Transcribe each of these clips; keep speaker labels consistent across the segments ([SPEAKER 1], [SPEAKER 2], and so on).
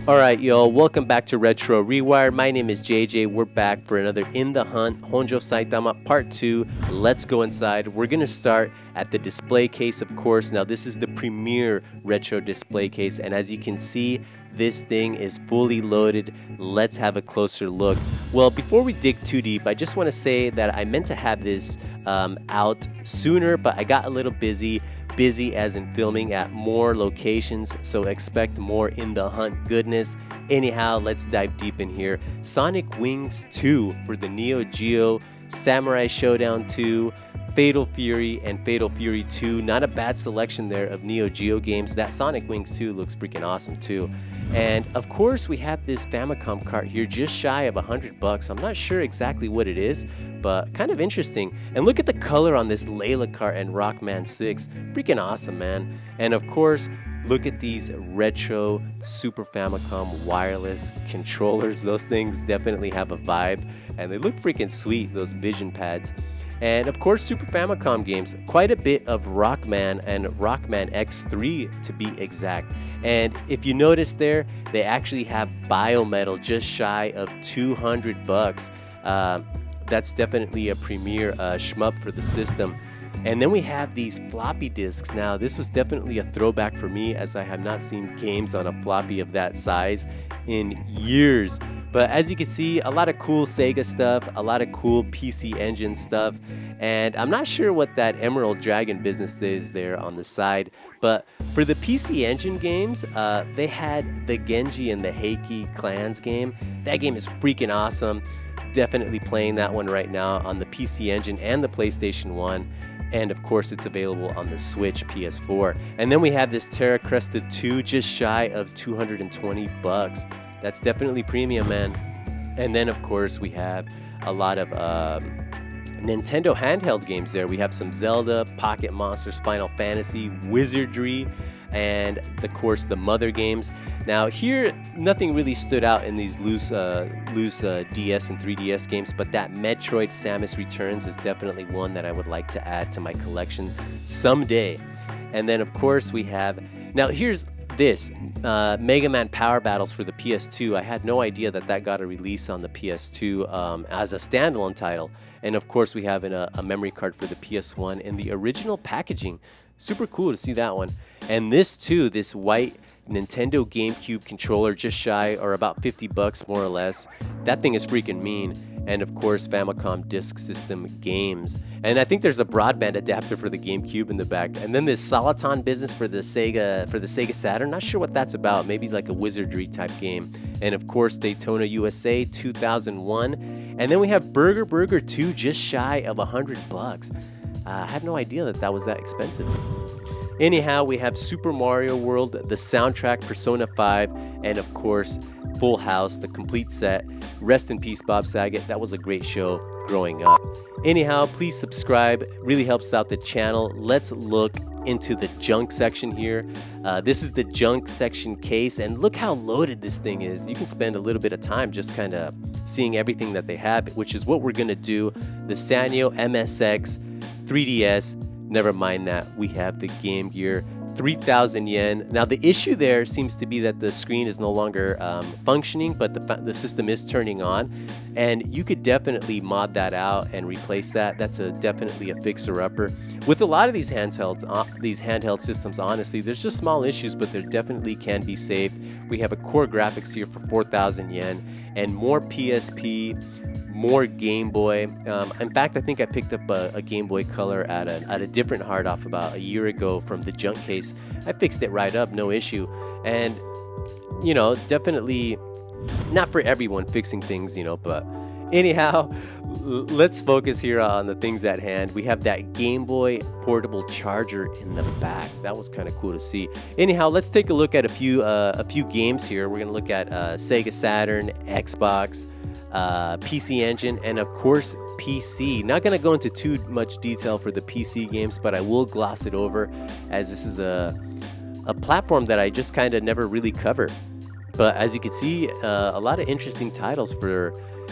[SPEAKER 1] Alright, yo, welcome back to Retro Rewire. My name is JJ. We're back for another In the Hunt, Honjo Saitama Part 2. Let's go inside. We're going to start at the display case, of course. Now, this is the premier retro display case, and as you can see, this thing is fully loaded. Let's have a closer look. Well, before we dig too deep, I just want to say that I meant to have this out sooner, but I got a little busy as in filming at more locations, so expect more In the Hunt goodness. Anyhow, let's dive deep in here. Sonic Wings 2 for the Neo Geo, Samurai Showdown 2, Fatal Fury, and Fatal Fury 2. Not a bad selection there of Neo Geo games. That Sonic Wings 2 looks freaking awesome too. And of course we have this Famicom cart here just shy of $100. I'm not sure exactly what it is, but kind of interesting. And look at the color on this Layla cart and Rockman 6. Freaking awesome, man. And of course, look at these retro Super Famicom wireless controllers. Those things definitely have a vibe, and they look freaking sweet, those vision pads. And of course, Super Famicom games, quite a bit of Rockman and Rockman X3 to be exact. And if you notice there, they actually have Biometal just shy of $200. That's definitely a premier shmup for the system. And then we have these floppy disks. Now, this was definitely a throwback for me, as I have not seen games on a floppy of that size in years. But as you can see, a lot of cool Sega stuff, a lot of cool PC Engine stuff, and I'm not sure what that Emerald Dragon business is there on the side. But for the PC Engine games, they had the Genji and the Heiki Clans game. That game is freaking awesome. Definitely playing that one right now on the PC Engine and the PlayStation 1. And of course, it's available on the Switch PS4. And then we have this Terra Cresta 2 just shy of $220. That's definitely premium, man. And then of course we have a lot of Nintendo handheld games there. We have some Zelda, Pocket Monsters, Final Fantasy, Wizardry, and of course the Mother games. Now here, nothing really stood out in these loose DS and 3DS games, but that Metroid Samus Returns is definitely one that I would like to add to my collection someday. And then of course we have, now here's this, Mega Man Power Battles for the PS2. I had no idea that that got a release on the PS2 as a standalone title. And of course we have a memory card for the PS1 in the original packaging. Super cool to see that one. And this too, this white Nintendo GameCube controller, just shy or about $50 more or less. That thing is freaking mean. And of course Famicom Disk System games. And I think there's a broadband adapter for the GameCube in the back. And then this Soliton business for the Sega Saturn. Not sure what that's about. Maybe like a wizardry type game. And of course Daytona USA 2001. And then we have Burger 2 just shy of $100. I had no idea that that was that expensive. Anyhow, we have Super Mario World, the soundtrack, Persona 5, and of course, Full House, the complete set. Rest in peace, Bob Saget. That was a great show growing up. Anyhow, please subscribe. It really helps out the channel. Let's look into the junk section here. This is the junk section case, and look how loaded this thing is. You can spend a little bit of time just kind of seeing everything that they have, which is what we're going to do. The Sanyo MSX, 3DS, never mind that, we have the Game Gear, 3,000 yen. Now the issue there seems to be that the screen is no longer functioning, but the system is turning on, and you could definitely mod that out and replace that. That's definitely a fixer-upper. With a lot of these handheld systems, honestly, there's just small issues, but there definitely can be saved. We have a core graphics here for 4,000 yen, and more PSP, more Game Boy. In fact, I think I picked up a Game Boy Color at a different hard off about a year ago from the junk case. I fixed it right up, no issue. And, you know, definitely not for everyone fixing things, you know, but anyhow, let's focus here on the things at hand. We have that Game Boy portable charger in the back. That was kind of cool to see. Anyhow, let's take a look at a few games here. We're gonna look at Sega Saturn, Xbox, PC Engine, and of course PC. Not gonna go into too much detail for the PC games, but I will gloss it over, as this is a platform that I just kind of never really cover. But as you can see, a lot of interesting titles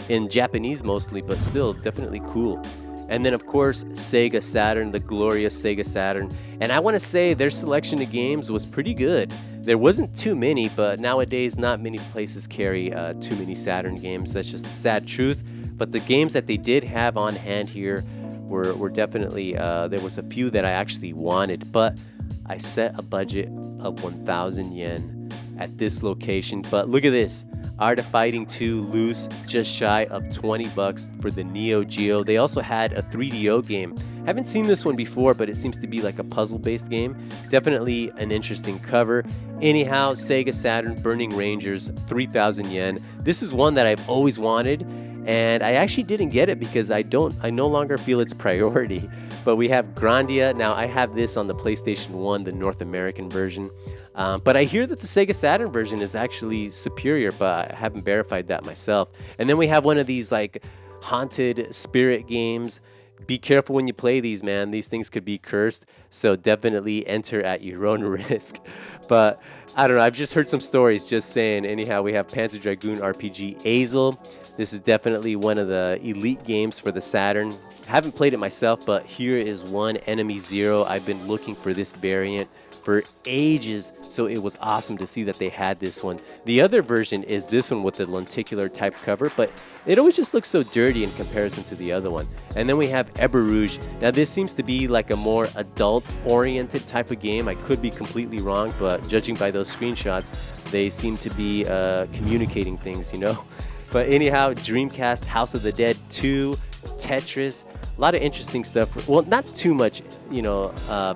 [SPEAKER 1] in Japanese mostly, but still definitely cool. And then, of course, Sega Saturn, the glorious Sega Saturn. And I want to say their selection of games was pretty good. There wasn't too many, but nowadays not many places carry too many Saturn games. That's just the sad truth. But the games that they did have on hand here were definitely, there was a few that I actually wanted. But I set a budget of 1,000 yen at this location. But look at this. Art of Fighting 2 loose, just shy of 20 bucks for the Neo Geo. They also had a 3DO game. Haven't seen this one before, but it seems to be like a puzzle-based game. Definitely an interesting cover. Anyhow, Sega Saturn Burning Rangers, 3,000 yen. This is one that I've always wanted, and I actually didn't get it because I no longer feel its priority. But we have Grandia. Now, I have this on the PlayStation 1, the North American version. But I hear that the Sega Saturn version is actually superior, but I haven't verified that myself. And then we have one of these like haunted spirit games. Be careful when you play these, man. These things could be cursed. So definitely enter at your own risk. But I don't know. I've just heard some stories just saying. Anyhow, we have Panzer Dragoon RPG Azel. This is definitely one of the elite games for the Saturn. Haven't played it myself, but here is one, Enemy Zero. I've been looking for this variant for ages, so it was awesome to see that they had this one. The other version is this one with the lenticular type cover, but it always just looks so dirty in comparison to the other one. And then we have Eber Rouge. Now this seems to be like a more adult-oriented type of game. I could be completely wrong, but judging by those screenshots, they seem to be communicating things, you know? But anyhow, Dreamcast, House of the Dead 2, Tetris, a lot of interesting stuff. Well, not too much, you know,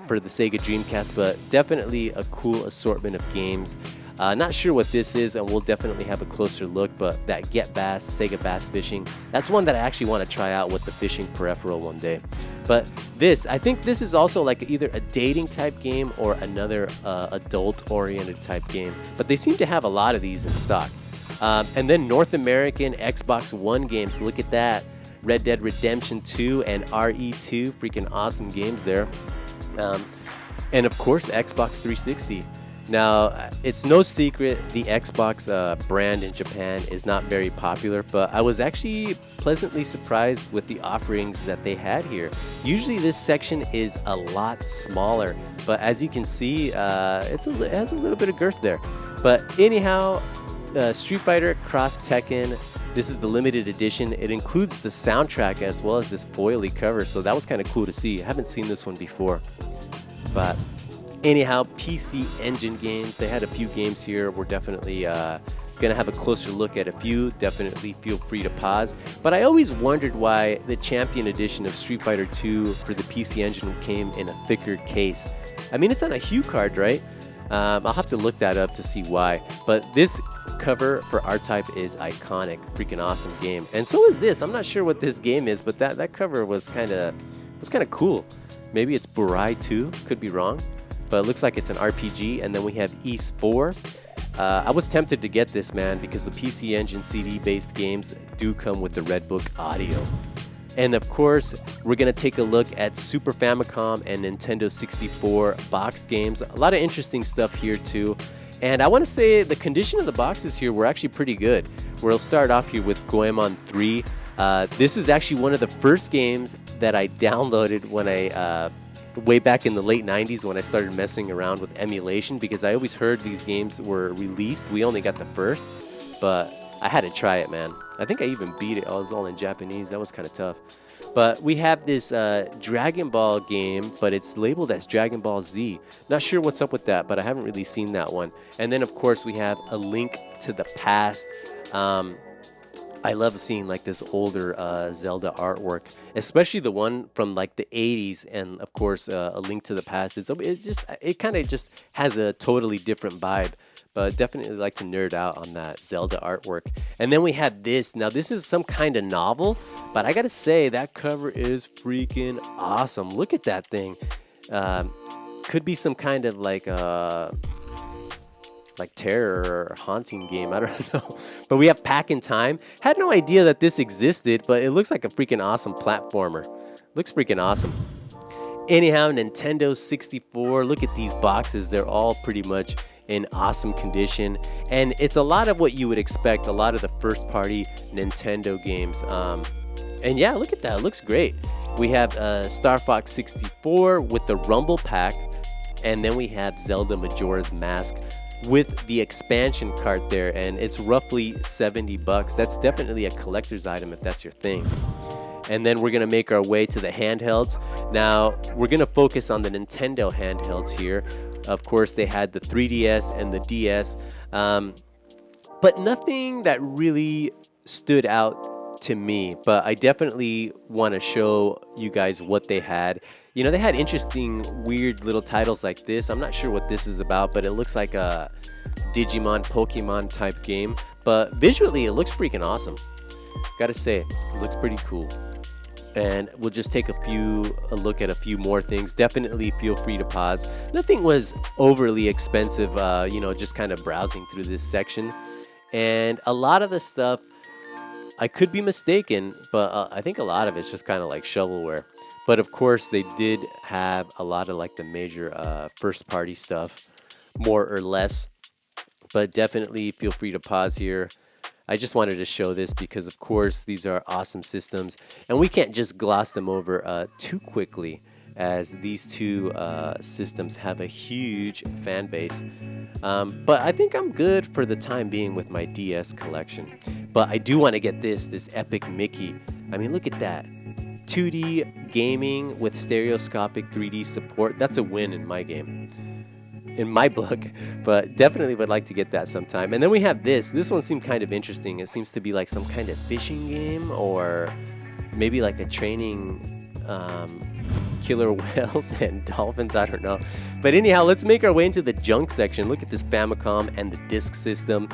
[SPEAKER 1] for the Sega Dreamcast, but definitely a cool assortment of games. Not sure what this is, and we'll definitely have a closer look, but that Get Bass, Sega Bass Fishing, that's one that I actually want to try out with the fishing peripheral one day. But this, I think this is also like either a dating type game or another adult-oriented type game, but they seem to have a lot of these in stock. And then North American Xbox One games, look at that. Red Dead Redemption 2 and RE2, freaking awesome games there. And of course, Xbox 360. Now, it's no secret the Xbox brand in Japan is not very popular, but I was actually pleasantly surprised with the offerings that they had here. Usually this section is a lot smaller, but as you can see, it has a little bit of girth there. But anyhow, Street Fighter Cross Tekken. This is the limited edition. It includes the soundtrack as well as this foily cover, so that was kind of cool to see. I haven't seen this one before. But anyhow, PC Engine games. They had a few games here. We're definitely going to have a closer look at a few. Definitely feel free to pause. But I always wondered why the Champion Edition of Street Fighter 2 for the PC Engine came in a thicker case. I mean, it's on a Hue card, right? I'll have to look that up to see why. But this cover for R-Type is iconic. Freaking awesome game. And so is this. I'm not sure what this game is, but that cover was kind of cool. Maybe it's Burai 2. Could be wrong. But it looks like it's an RPG. And then we have East 4. I was tempted to get this, man, because the PC Engine CD-based games do come with the Red Book audio. And of course, we're going to take a look at Super Famicom and Nintendo 64 boxed games. A lot of interesting stuff here too. And I want to say the condition of the boxes here were actually pretty good. We'll start off here with Goemon 3. This is actually one of the first games that I downloaded when way back in the late 90s when I started messing around with emulation, because I always heard these games were released. We only got the first, but I had to try it, man. I think I even beat it. I was all in Japanese. That was kind of tough. But we have this Dragon Ball game, but it's labeled as Dragon Ball Z. Not sure what's up with that, but I haven't really seen that one. And then, of course, we have A Link to the Past. I love seeing like this older Zelda artwork, especially the one from like the 80s. And of course, A Link to the Past. It kind of just has a totally different vibe. But definitely like to nerd out on that Zelda artwork. And then we have this. Now, this is some kind of novel, but I gotta say, that cover is freaking awesome. Look at that thing. Could be some kind of like terror or haunting game. I don't know. But we have Pack in Time. Had no idea that this existed, but it looks like a freaking awesome platformer. Looks freaking awesome. Anyhow, Nintendo 64. Look at these boxes. They're all pretty much in awesome condition, and it's a lot of what you would expect, a lot of the first party Nintendo games. And yeah, look at that, it looks great. We have Star Fox 64 with the Rumble Pack, and then we have Zelda Majora's Mask with the expansion cart there, and it's roughly $70. That's definitely a collector's item if that's your thing. And then we're gonna make our way to the handhelds. Now, we're gonna focus on the Nintendo handhelds here. Of course, they had the 3DS and the DS, but nothing that really stood out to me. But I definitely wanna show you guys what they had. You know, they had interesting, weird little titles like this. I'm not sure what this is about, but it looks like a Digimon, Pokemon type game. But visually, it looks freaking awesome. Gotta say, it looks pretty cool. And we'll just take a look at a few more things. Definitely feel free to pause. Nothing was overly expensive, you know, just kind of browsing through this section. And a lot of the stuff, I could be mistaken, but I think a lot of it's just kind of like shovelware. But of course, they did have a lot of like the major first party stuff, more or less. But definitely feel free to pause here. I just wanted to show this because, of course, these are awesome systems, and we can't just gloss them over too quickly, as these two systems have a huge fan base. But I think I'm good for the time being with my DS collection. But I do want to get this Epic Mickey. I mean, look at that. 2D gaming with stereoscopic 3D support. That's a win in my game, in my book, but definitely would like to get that sometime. And then we have this one seemed kind of interesting. It seems to be like some kind of fishing game, or maybe like a training killer whales and dolphins, I don't know. But anyhow, let's make our way into the junk section. Look at this Famicom and the disk system,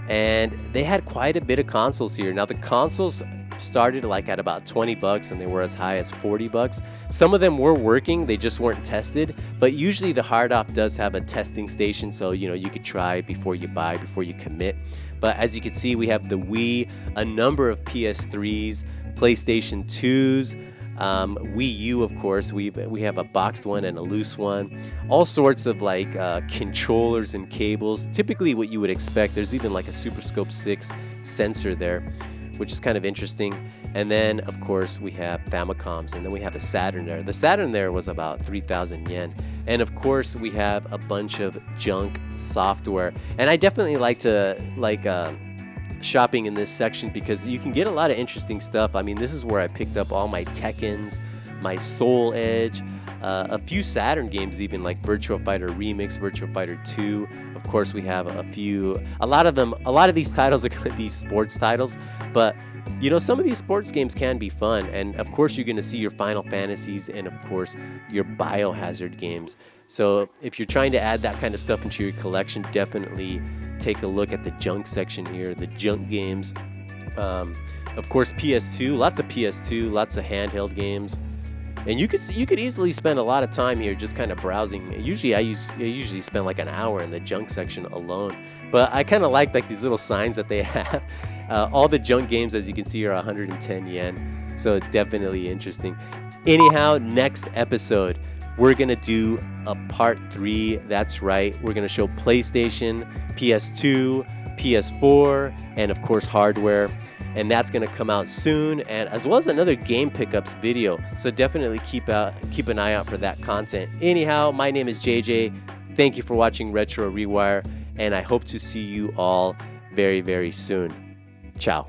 [SPEAKER 1] and they had quite a bit of consoles here. Now the consoles started like at about $20, and they were as high as $40. Some of them were working, they just weren't tested, but usually the hard off does have a testing station, so you know, you could try before you buy, before you commit. But as you can see, we have the Wii, a number of PS3s, PlayStation 2s, Wii U, of course. We have a boxed one and a loose one, all sorts of like controllers and cables, typically what you would expect. There's even like a Super Scope 6 sensor there, which is kind of interesting. And then, of course, we have Famicoms, and then we have a Saturn there. The Saturn there was about 3,000 yen. And of course, we have a bunch of junk software. And I definitely like to shopping in this section because you can get a lot of interesting stuff. I mean, this is where I picked up all my Tekkens, my Soul Edge, a few Saturn games even, like Virtua Fighter Remix, Virtua Fighter 2. Of course, we have a lot of these titles are going to be sports titles, but you know, some of these sports games can be fun. And of course, you're going to see your Final Fantasies and of course your Biohazard games. So if you're trying to add that kind of stuff into your collection, definitely take a look at the junk section here, the junk games. Of course, PS2, lots of PS2, lots of handheld games. And you could easily spend a lot of time here just kind of browsing. Usually I usually spend like an hour in the junk section alone. But I kind of like these little signs that they have. All the junk games, as you can see, are 110 yen. So definitely interesting. Anyhow, next episode, we're going to do a part 3. That's right. We're going to show PlayStation, PS2, PS4, and of course hardware. And that's going to come out soon, and as well as another game pickups video. So definitely keep an eye out for that content. Anyhow, my name is JJ. Thank you for watching Retro Rewire, and I hope to see you all very, very soon. Ciao.